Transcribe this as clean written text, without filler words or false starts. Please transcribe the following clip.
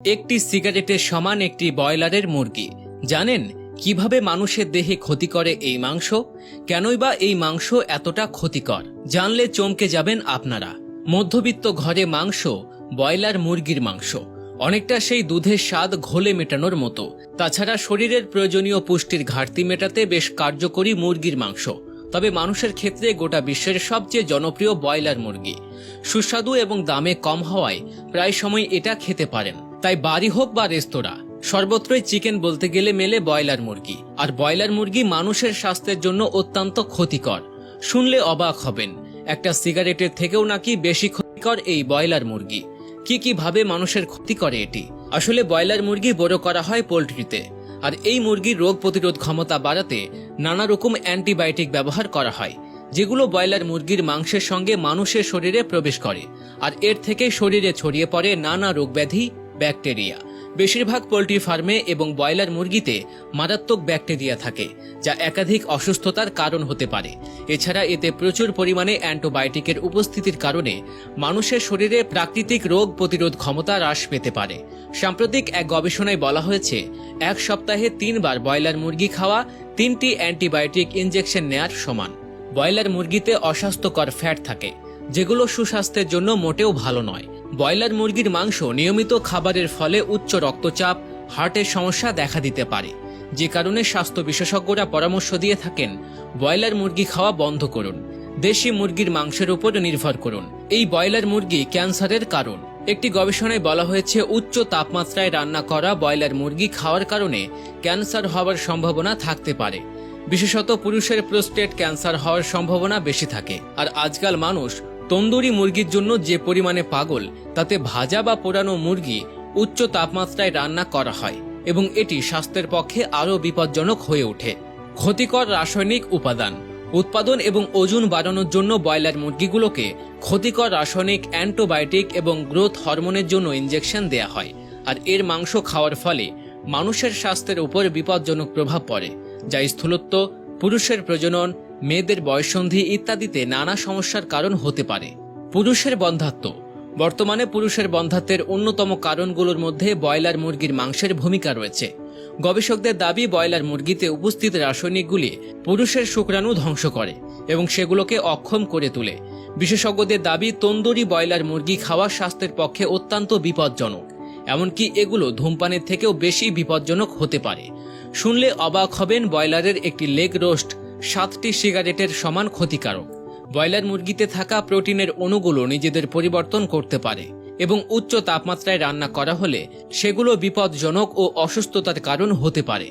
একটি সিগারেটের সমান একটি ব্রয়লারের মুরগি। জানেন কিভাবে মানুষের দেহে ক্ষতি করে এই মাংস? কেনই বা এই মাংস এতটা ক্ষতিকর? জানলে চমকে যাবেন আপনারা। মধ্যবিত্ত ঘরে মাংস, ব্রয়লার মুরগির মাংস অনেকটা সেই দুধের স্বাদ ঘোলে মেটানোর মতো। তাছাড়া শরীরের প্রয়োজনীয় পুষ্টির ঘাটতি মেটাতে বেশ কার্যকরী মুরগির মাংস। তবে মানুষের ক্ষেত্রে গোটা বিশ্বের সবচেয়ে জনপ্রিয় ব্রয়লার মুরগি। সুস্বাদু এবং দামে কম হওয়ায় প্রায় সময় এটা খেতে পারেন। তাই বাড়ি হোক বা রেস্তোরাঁ, সর্বত্রই চিকেন বলতে গেলে মেলে ব্রয়লার মুরগি। আর ব্রয়লার মুরগি মানুষের স্বাস্থ্যের জন্য অত্যন্ত ক্ষতিকর। শুনলে অবাক হবেন, একটা সিগারেটের থেকেও নাকি বেশি ক্ষতিকর এই ব্রয়লার মুরগি। কি ভাবে মানুষের ক্ষতি করে এটি? আসলে ব্রয়লার মুরগি বড় করা হয় পোল্ট্রিতে, আর এই মুরগির রোগ প্রতিরোধ ক্ষমতা বাড়াতে নানা রকম অ্যান্টিবায়োটিক ব্যবহার করা হয়, যেগুলো ব্রয়লার মুরগির মাংসের সঙ্গে মানুষের শরীরে প্রবেশ করে। আর এর থেকে শরীরে ছড়িয়ে পড়ে নানা রোগব্যাধি, ব্যাকটেরিয়া। বেশিরভাগ পোল্ট্রি ফার্মে এবং ব্রয়লার মুরগিতে মারাত্মক ব্যাকটেরিয়া থাকে, যা একাধিক অসুস্থতার কারণ হতে পারে। এছাড়া এতে প্রচুর পরিমাণে অ্যান্টিবায়োটিকের উপস্থিতির কারণে মানুষের শরীরে প্রাকৃতিক রোগ প্রতিরোধ ক্ষমতা হ্রাস পেতে পারে। সাম্প্রতিক এক গবেষণায় বলা হয়েছে, এক সপ্তাহে 3 বার ব্রয়লার মুরগি খাওয়া 3টি অ্যান্টিবায়োটিক ইনজেকশন নেয়ার সমান। ব্রয়লার মুরগিতে অস্বাস্থ্যকর ফ্যাট থাকে, যেগুলো সুস্বাস্থ্যের জন্য মোটেও ভালো নয়। ব্রয়লার মুরগির মাংস নিয়মিত খাবারের ফলে উচ্চ রক্তচাপ, হার্টের সমস্যা দেখা দিতে পারে, যে কারণে স্বাস্থ্য বিশেষজ্ঞরা পরামর্শ দিয়ে থাকেন ব্রয়লার মুরগি খাওয়া বন্ধ করুন। দেশি মুরগির মাংসের উপর নির্ভর করুন। এই ব্রয়লার মুরগি ক্যান্সারের কারণ। একটি গবেষণায় বলা হয়েছে, উচ্চ তাপমাত্রায় রান্না করা ব্রয়লার মুরগি খাওয়ার কারণে ক্যান্সার হওয়ার সম্ভাবনা থাকতে পারে। বিশেষত পুরুষের প্রোস্টেট ক্যান্সার হওয়ার সম্ভাবনা বেশি থাকে। আর আজকাল মানুষ তন্দুরি মুরগির জন্য যে পরিমাণে পাগল, তাতে ভাজা বা পোড়ানো মুরগি উচ্চ তাপমাত্রায় রান্না করা হয় এবং এটি স্বাস্থ্যের পক্ষে আরও বিপজ্জনক হয়ে ওঠে। ক্ষতিকর রাসায়নিক উপাদান উৎপাদন এবং ওজন বাড়ানোর জন্য ব্রয়লার মুরগিগুলোকে ক্ষতিকর রাসায়নিক অ্যান্টিবায়োটিক এবং গ্রোথ হরমোনের জন্য ইনজেকশন দেয়া হয়। আর এর মাংস খাওয়ার ফলে মানুষের স্বাস্থ্যের উপর বিপজ্জনক প্রভাব পড়ে, যা স্থূলত্ব, পুরুষের প্রজনন, মেয়েদের বয়ঃসন্ধি ইত্যাদিতে নানা সমস্যার কারণ হতে পারে। পুরুষের বন্ধ্যাত্ব। বর্তমানে পুরুষের বন্ধ্যাত্বের অন্যতম কারণগুলোর মধ্যে ব্রয়লার মুরগির মাংসের ভূমিকা রয়েছে। গবেষকদের দাবি, ব্রয়লার মুরগিতে উপস্থিত রাসায়নিকগুলি পুরুষের শুক্রাণু ধ্বংস করে এবং সেগুলোকে অক্ষম করে তোলে। বিশেষজ্ঞদের দাবি, তন্দুরি ব্রয়লার মুরগি খাওয়া স্বাস্থ্যের পক্ষে অত্যন্ত বিপজ্জনক। এমনকি এগুলো ধূমপানের থেকেও বেশি বিপজ্জনক হতে পারে। শুনলে অবাক হবেন, ব্রয়লারের একটি লেগ রোস্ট 7টি সিগারেটের সমান ক্ষতিকারক। ব্রয়লার মুরগিতে থাকা প্রোটিনের অণুগুলো নিজেদের পরিবর্তন করতে পারে এবং উচ্চ তাপমাত্রায় রান্না করা হলে সেগুলো বিপজ্জনক ও অসুস্থতার কারণ হতে পারে।